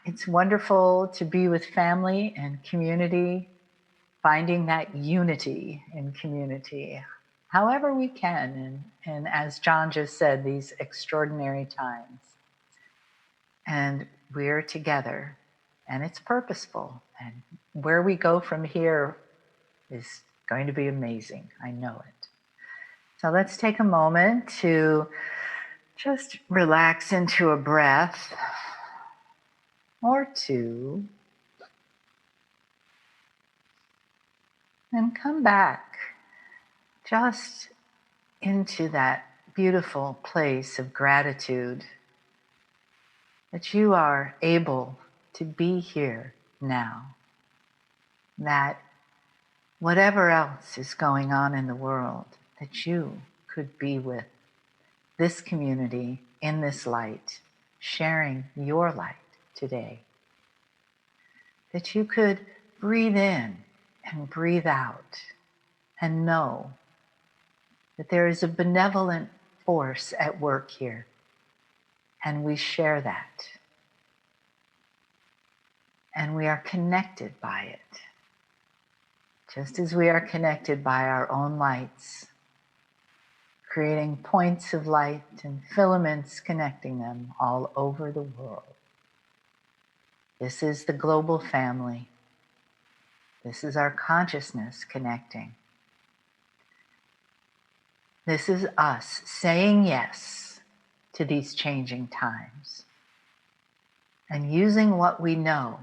It's wonderful to be with family and community, finding that unity in community, however we can. And as John just said, these extraordinary times. And we're together, and it's purposeful. And where we go from here is going to be amazing. I know it. So let's take a moment to just relax into a breath or two, and come back just into that beautiful place of gratitude that you are able to be here now, that whatever else is going on in the world, that you could be with this community in this light, sharing your light today, that you could breathe in and breathe out and know that there is a benevolent force at work here, and we share that. And we are connected by it, just as we are connected by our own lights, creating points of light and filaments connecting them all over the world. This is the global family. This is our consciousness connecting. This is us saying yes to these changing times and using what we know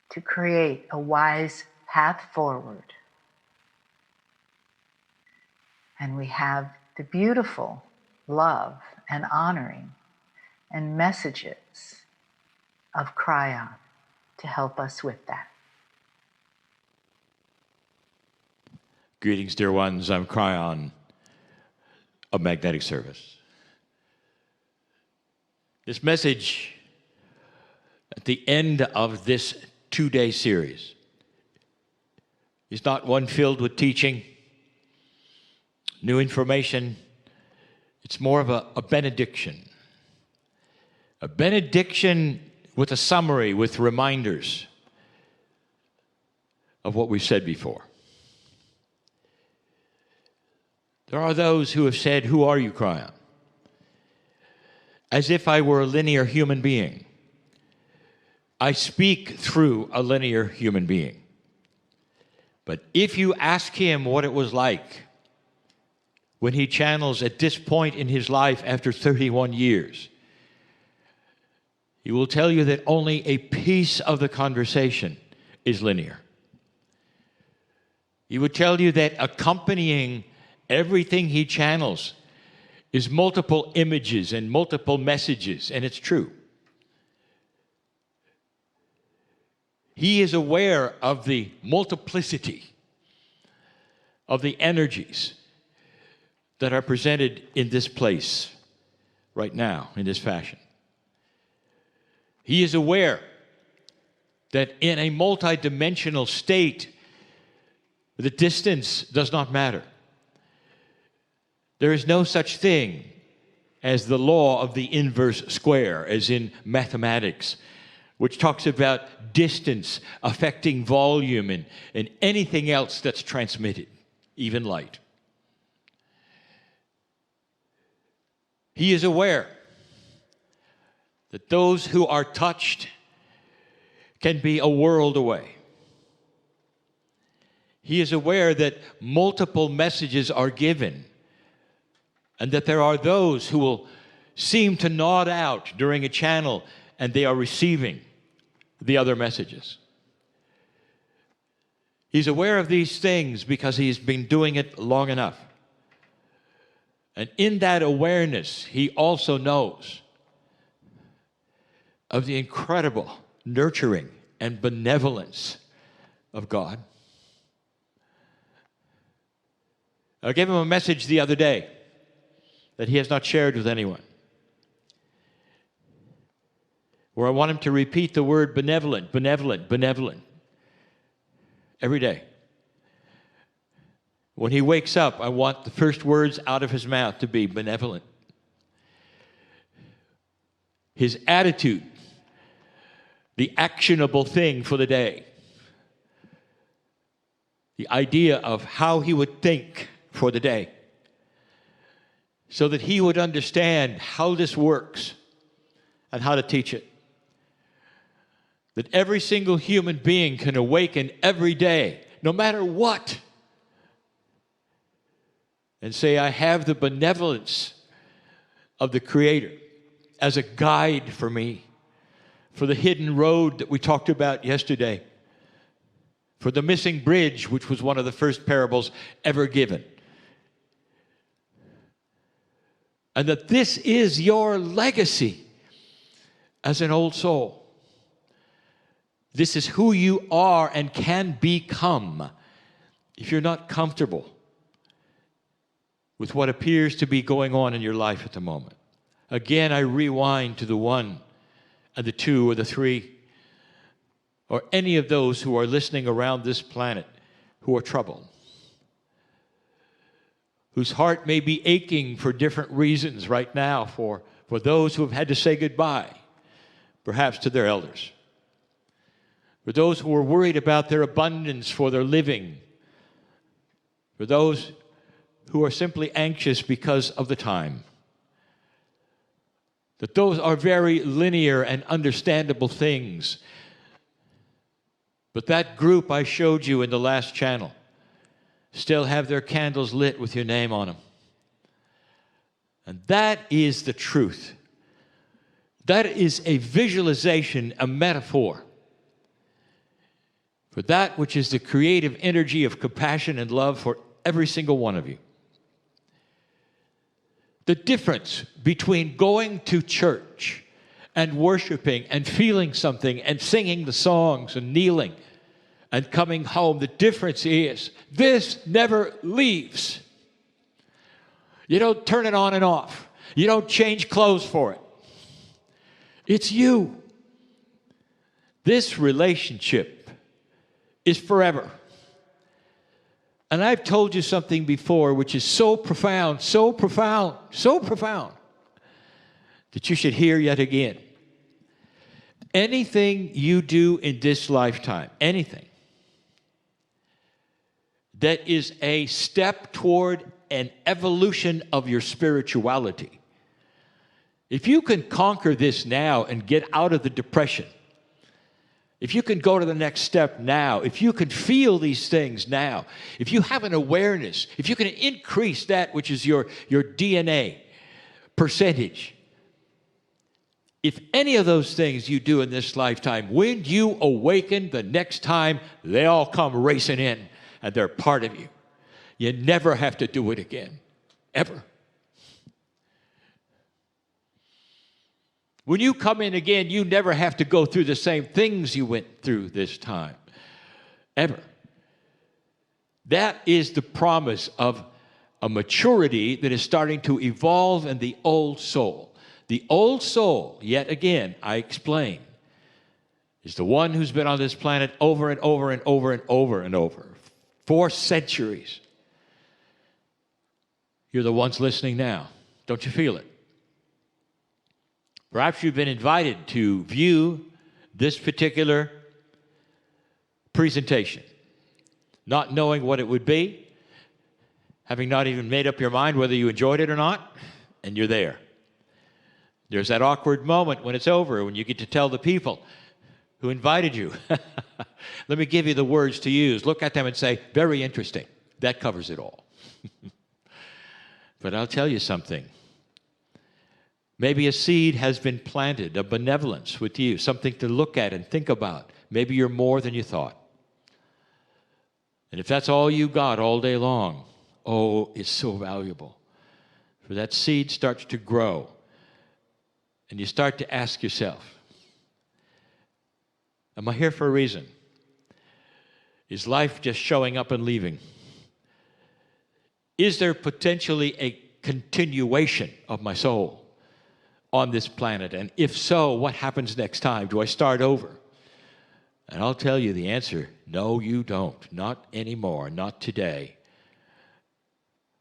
to create a wise path forward. And we have the beautiful love and honoring and messages of Kryon to help us with that. Greetings, dear ones. I'm Kryon of Magnetic Service. This message at the end of this 2-day series is not one filled with teaching, new information. It's more of a benediction. A benediction with a summary, with reminders of what we've said before. There are those who have said, "Who are you, Kryon?" As if I were a linear human being. I speak through a linear human being. But if you ask him what it was like when he channels at this point in his life after 31 years, he will tell you that only a piece of the conversation is linear. He would tell you that accompanying everything he channels is multiple images and multiple messages, and it's true. He is aware of the multiplicity of the energies that are presented in this place right now, in this fashion. He is aware that in a multidimensional state, the distance does not matter. There is no such thing as the law of the inverse square, as in mathematics, which talks about distance affecting volume and anything else that's transmitted, even light. He is aware that those who are touched can be a world away. He is aware that multiple messages are given, and that there are those who will seem to nod out during a channel and they are receiving the other messages. He's aware of these things because he's been doing it long enough. And in that awareness, he also knows of the incredible nurturing and benevolence of God. I gave him a message the other day that he has not shared with anyone, where I want him to repeat the word benevolent, benevolent, benevolent every day. When he wakes up, I want the first words out of his mouth to be benevolent. His attitude the actionable thing for the day, the idea of how he would think for the day, so that he would understand how this works and how to teach it. That every single human being can awaken every day, no matter what, and say, I have the benevolence of the Creator as a guide for me, for the hidden road that we talked about yesterday, for the missing bridge, which was one of the first parables ever given. And that this is your legacy as an old soul. This is who you are and can become if you're not comfortable with what appears to be going on in your life at the moment. Again, I rewind to the one and the two or the three, or any of those who are listening around this planet who are troubled, whose heart may be aching for different reasons right now, for those who have had to say goodbye, perhaps to their elders, for those who are worried about their abundance for their living, for those who are simply anxious because of the time. That those are very linear and understandable things. But that group I showed you in the last channel still have their candles lit with your name on them. And that is the truth. That is a visualization, a metaphor for that which is the creative energy of compassion and love for every single one of you. The difference between going to church and worshiping and feeling something and singing the songs and kneeling and coming home, the difference is this never leaves. You don't turn it on and off. You don't change clothes for it. It's you. This relationship is forever. And I've told you something before which is so profound, so profound, so profound that you should hear yet again. Anything you do in this lifetime, anything that is a step toward an evolution of your spirituality, if you can conquer this now and get out of the depression, if you can go to the next step now, if you can feel these things now, if you have an awareness, if you can increase that which is your DNA percentage, if any of those things you do in this lifetime, when you awaken the next time, they all come racing in and they're part of you. You never have to do it again, ever. When you come in again, you never have to go through the same things you went through this time, ever. That is the promise of a maturity that is starting to evolve in the old soul. The old soul, yet again, I explain, is the one who's been on this planet over and over and over and over and over for centuries. You're the ones listening now. Don't you feel it? Perhaps you've been invited to view this particular presentation, not knowing what it would be, having not even made up your mind whether you enjoyed it or not, and you're there. There's that awkward moment when it's over, when you get to tell the people who invited you. Let me give you the words to use. Look at them and say, very interesting. That covers it all. But I'll tell you something. Maybe a seed has been planted, a benevolence with you, something to look at and think about. Maybe you're more than you thought. And if that's all you got all day long, oh, it's so valuable. For that seed starts to grow. And you start to ask yourself, am I here for a reason? Is life just showing up and leaving? Is there potentially a continuation of my soul on this planet? And if so, what happens next time? Do I start over? And I'll tell you the answer, no, you don't. Not anymore, not today.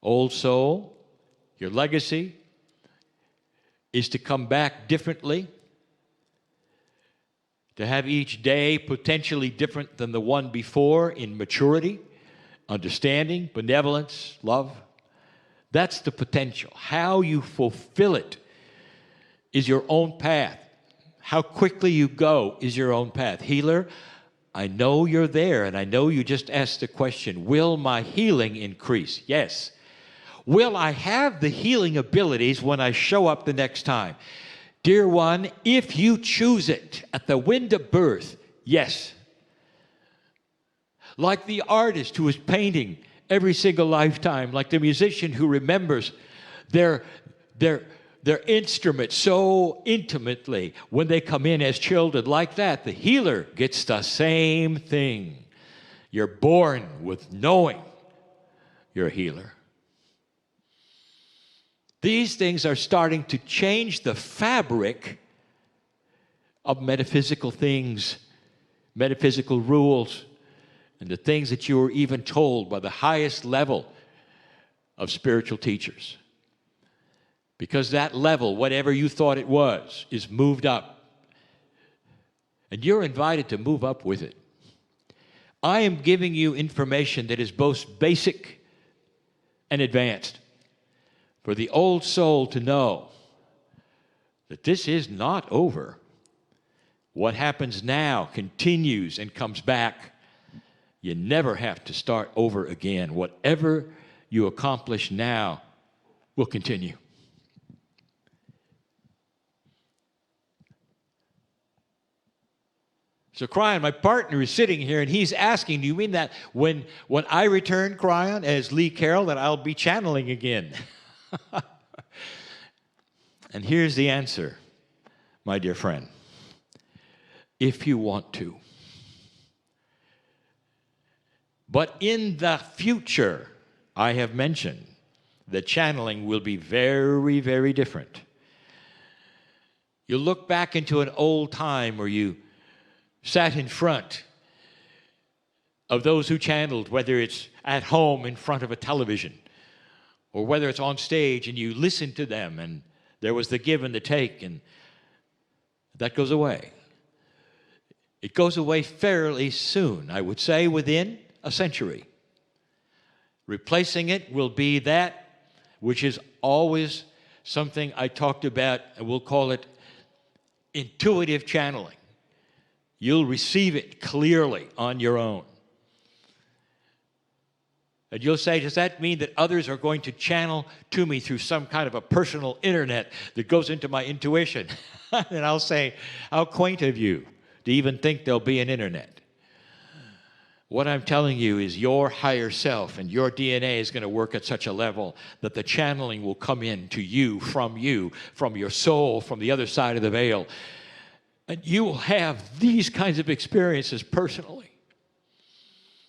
Old soul, your legacy is to come back differently, to have each day potentially different than the one before in maturity, understanding, benevolence, love. That's the potential. How you fulfill it is your own path. How quickly you go is your own path. Healer, I know you're there, and I know you just asked the question, will my healing increase? Yes. Will I have the healing abilities when I show up the next time? Dear one, if you choose it at the wind of birth, yes. Like the artist who is painting every single lifetime, like the musician who remembers their instrument so intimately when they come in as children, like that, the healer gets the same thing. You're born with knowing you're a healer. These things are starting to change the fabric of metaphysical things, metaphysical rules, and the things that you were even told by the highest level of spiritual teachers. Because that level, whatever you thought it was, is moved up. And you're invited to move up with it. I am giving you information that is both basic and advanced for the old soul to know that this is not over. What happens now continues and comes back. You never have to start over again. Whatever you accomplish now will continue. So Kryon, my partner, is sitting here and he's asking, do you mean that when I return, Kryon, as Lee Carroll, that I'll be channeling again? And here's the answer, my dear friend. If you want to. But in the future, I have mentioned, the channeling will be very, very different. You look back into an old time where you sat in front of those who channeled, whether it's at home in front of a television or whether it's on stage, and you listened to them and there was the give and the take, and that goes away. It goes away fairly soon, I would say within a century. Replacing it will be that which is always something I talked about, and we'll call it intuitive channeling. You'll receive it clearly on your own. And you'll say, does that mean that others are going to channel to me through some kind of a personal internet that goes into my intuition? And I'll say, how quaint of you to even think there'll be an internet. What I'm telling you is your higher self and your DNA is going to work at such a level that the channeling will come in to you, from your soul, from the other side of the veil. And you will have these kinds of experiences personally.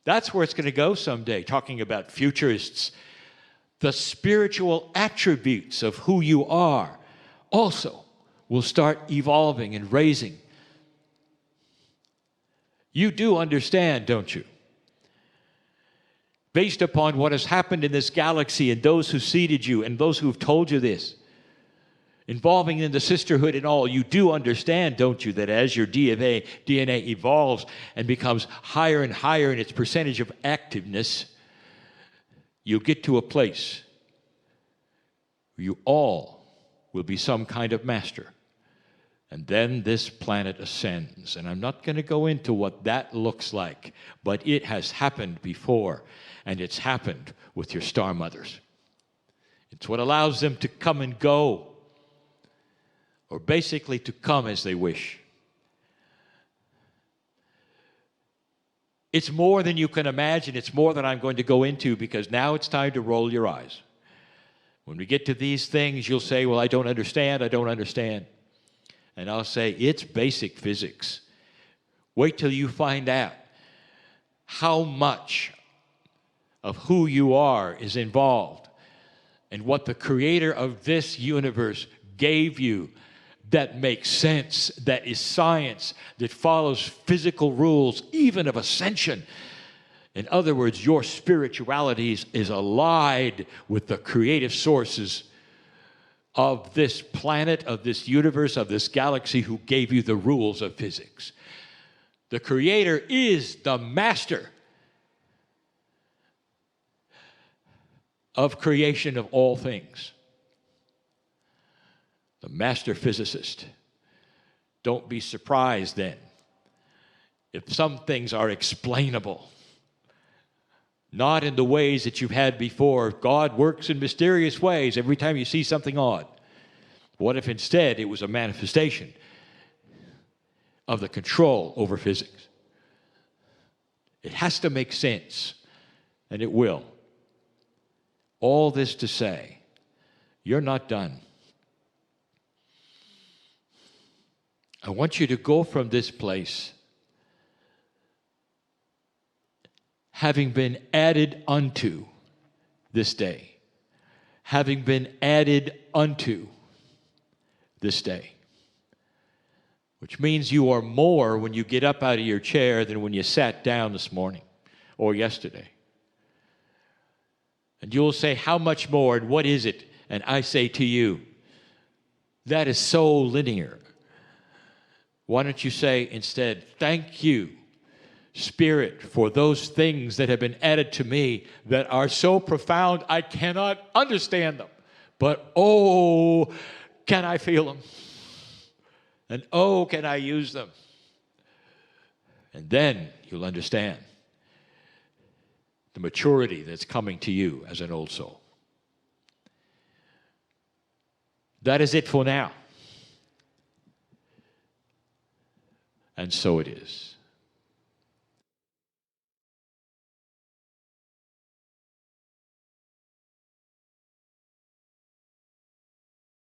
That's where it's going to go someday, talking about futurists. The spiritual attributes of who you are also will start evolving and raising. You do understand, don't you? Based upon what has happened in this galaxy and those who seeded you and those who have told you this, involving in the sisterhood and all, you do understand, don't you, that as your DNA evolves and becomes higher and higher in its percentage of activeness, you'll get to a place where you all will be some kind of master. And then this planet ascends. And I'm not going to go into what that looks like, but it has happened before, and it's happened with your star mothers. It's what allows them to come and go, or basically to come as they wish. It's more than you can imagine. It's more than I'm going to go into, because now it's time to roll your eyes. When we get to these things, you'll say, well, I don't understand. And I'll say, it's basic physics. Wait till you find out how much of who you are is involved and what the creator of this universe gave you that makes sense, that is science, that follows physical rules, even of ascension. In other words, your spirituality is allied with the creative sources of this planet, of this universe, of this galaxy, who gave you the rules of physics. The Creator is the master of creation of all things. The master physicist. Don't be surprised then if some things are explainable, not in the ways that you've had before. God works in mysterious ways every time you see something odd. What if instead it was a manifestation of the control over physics? It has to make sense, and it will. All this to say, you're not done. I want you to go from this place having been added unto this day. Having been added unto this day. Which means you are more when you get up out of your chair than when you sat down this morning or yesterday. And you'll say, how much more and what is it? And I say to you, that is so linear. Why don't you say instead, thank you, Spirit, for those things that have been added to me that are so profound I cannot understand them. But oh, can I feel them? And oh, can I use them? And then you'll understand the maturity that's coming to you as an old soul. That is it for now. And so it is.